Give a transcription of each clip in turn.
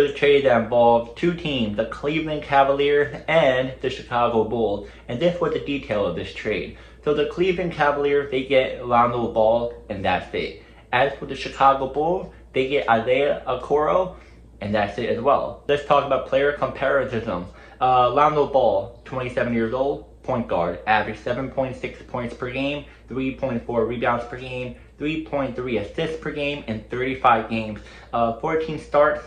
A trade that involved two teams, the Cleveland Cavaliers and the Chicago Bulls, and this was the detail of this trade. So the Cleveland Cavaliers, they get Lonzo Ball, and that's it. As for the Chicago Bulls, they get Isaac Okoro, and that's it as well. Let's talk about player comparison. Lonzo Ball, 27 years old, point guard, averaged 7.6 points per game, 3.4 rebounds per game, 3.3 assists per game in 35 games. 14 starts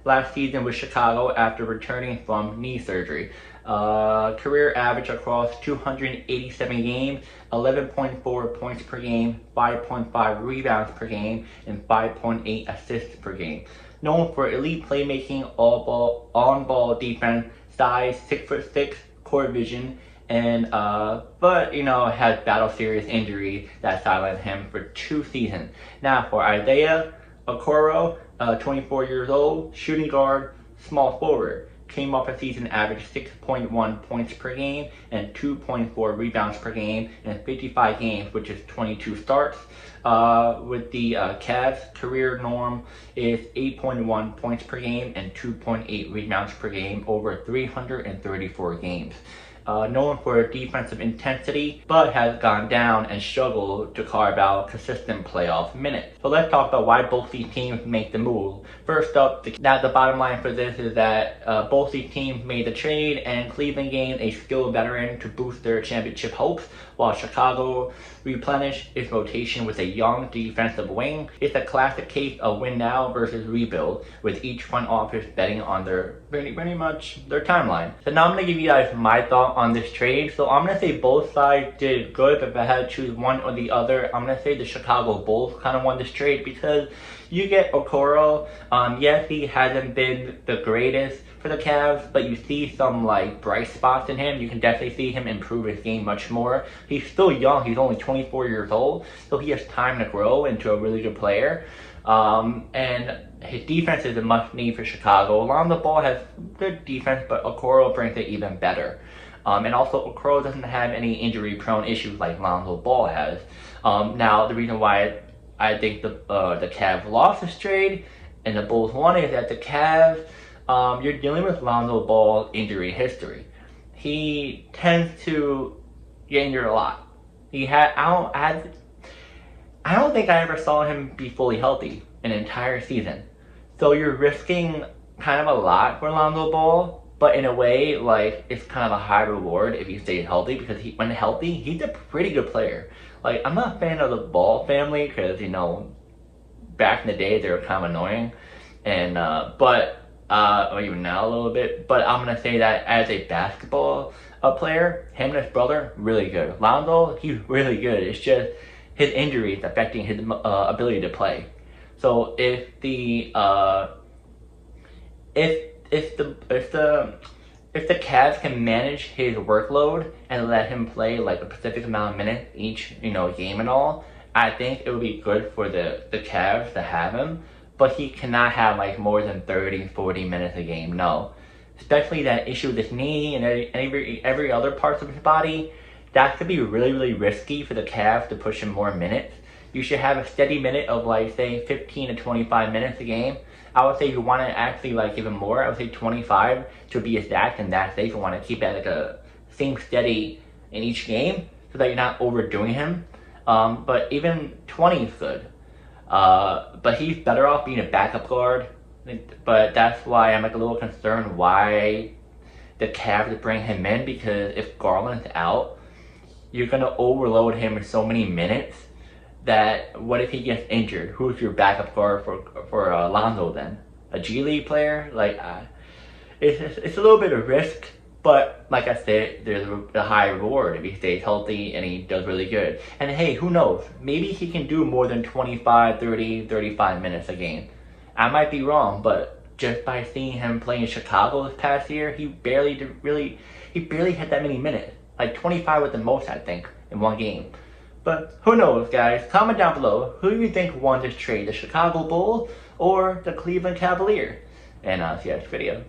last season with Chicago after returning from knee surgery. Career average across 287 games, 11.4 points per game, 5.5 rebounds per game, and 5.8 assists per game. Known for elite playmaking, on-ball defense, size, 6'6", court vision, and but has battled serious injury that sidelined him for 2 seasons. Now for Isaiah Okoro, 24 years old, shooting guard, small forward. Came off a season average 6.1 points per game and 2.4 rebounds per game in 55 games, which is 22 starts. With the Cavs, career norm is 8.1 points per game and 2.8 rebounds per game over 334 games. Known for defensive intensity, but has gone down and struggled to carve out consistent playoff minutes. So let's talk about why both these teams make the move. First up, the bottom line for this is that both these teams made the trade, and Cleveland gained a skilled veteran to boost their championship hopes, while Chicago replenished its rotation with a young defensive wing. It's a classic case of win now versus rebuild, with each front office betting on their pretty much their timeline. So now I'm going to give you guys my thought on this trade. So I'm going to say both sides did good, but if I had to choose one or the other, I'm going to say the Chicago Bulls kind of won this trade because you get Okoro. Yes, he hasn't been the greatest for the Cavs, but you see some bright spots in him. You can definitely see him improve his game much more. He's still young. He's only 24 years old, so he has time to grow into a really good player. And his defense is a must need for Chicago. Lonzo Ball has good defense, but Okoro brings it even better. And also Okoro doesn't have any injury prone issues like Lonzo Ball has. Now the reason why I think the Cavs lost this trade and the Bulls won is that the Cavs, you're dealing with Lonzo Ball injury history. He tends to get injured a lot. I don't think I ever saw him be fully healthy an entire season. So you're risking kind of a lot for Lonzo Ball, but in a way, it's kind of a high reward if he stays healthy, because when healthy, he's a pretty good player. I'm not a fan of the Ball family because, back in the day, they were kind of annoying, and or even now a little bit, but I'm going to say that as a basketball player, him and his brother, really good. Lonzo, he's really good. It's just his injuries affecting his ability to play. So if the Cavs can manage his workload and let him play a specific amount of minutes each game and all, I think it would be good for the Cavs to have him. But he cannot have more than 30-40 minutes a game. No, especially that issue with his knee and every other parts of his body. That could be really risky for the Cavs to push him more minutes. You should have a steady minute of say 15 to 25 minutes a game. I would say you want to actually give him more. I would say 25 to be exact, and that's safe. You want to keep it a same steady in each game so that you're not overdoing him. But even 20 is good. But he's better off being a backup guard. But that's why I'm a little concerned why the Cavs bring him in, because if Garland's out, you're gonna overload him with so many minutes that what if he gets injured? Who's your backup guard for Lonzo then? A G League player? It's a little bit of risk, but like I said, there's a high reward if he stays healthy and he does really good. And hey, who knows? Maybe he can do more than 25, 30, 35 minutes a game. I might be wrong, but just by seeing him play in Chicago this past year, he barely had that many minutes. 25 was the most, I think, in one game. But who knows, guys? Comment down below, who do you think won this trade? The Chicago Bulls or the Cleveland Cavaliers? And see you next video.